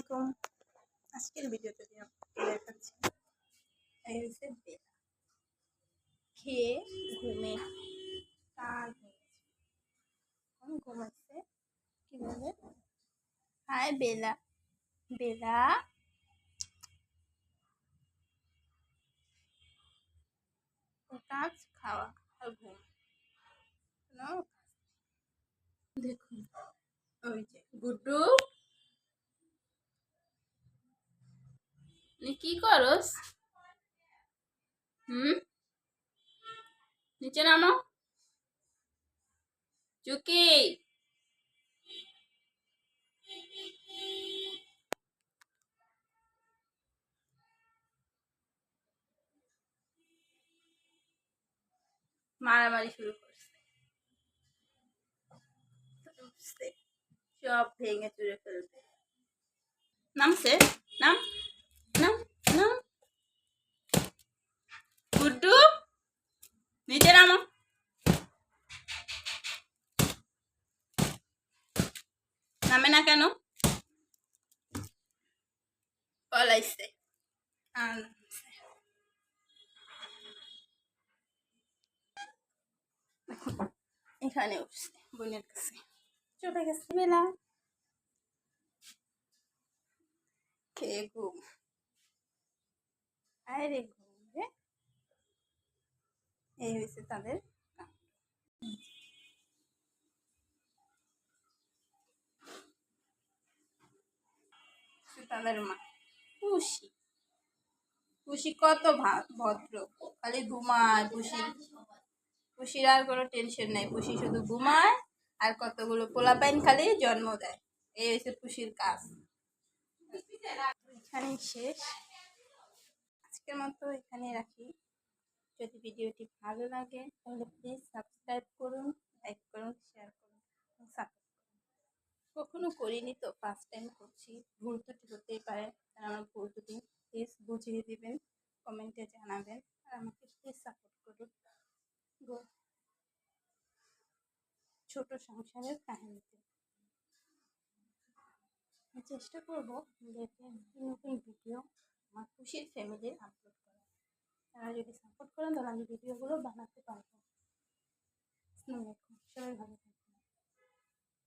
আলাইকুম। আজকের ভিডিওতে দেখাচ্ছি এই হচ্ছে বেলা খেয়ে ঘুমে কার ঘুমাচ্ছে কিভাবে। হাই বেলা, বেলা কাজ খাওয়া আর ঘুম, দেখুন ওই যে গুড্ডু কি করস? নিচে নামো চুকি। মারামারি শুরু করছে, সব ভেঙে চুরে ফেলবে। নামছে, নাম নাম নাম গুড্ডু নিচে নামো। নামে না কেন? পলাইছে আর এখানে উঠছে বোনের কাছে, চলে গেছে বেলা খেয়ে ঘুম। আরে ঘুম রে, এই হয়েছে তাদের কাম। তাদের মা খুশি, খুশি কত ভদ্র, খালি ঘুমায় খুশি। খুশির আর কোনো টেনশন নাই, খুশি শুধু ঘুমায় আর কতগুলো পোলাপাইন খালি জন্ম দেয়। এই হয়েছে খুশির কাজ। এখানেই শেষ, আজকের মতো এখানে রাখি। যদি ভিডিওটি ভালো লাগে তাহলে প্লিজ সাবস্ক্রাইব করুন, লাইক করুন, শেয়ার করুন, সাপোর্ট করুন। কখনো করিনি তো, ফার্স্ট টাইম করছি, ভুল ত্রুটি হতেই পারে। আর আমার ভুল ত্রুটি প্লিজ বুঝিয়ে দিবেন, কমেন্টে জানাবেন, আর আমাকে প্লিজ সাপোর্ট করুন ছোট সংসারের কাহিনীতে। চেষ্টা করবো নতুন ভিডিও আমার খুশির ফ্যামিলির আপলোড করা। তারা যদি সাপোর্ট করেন তাহলে আমি ভিডিওগুলো বানাতে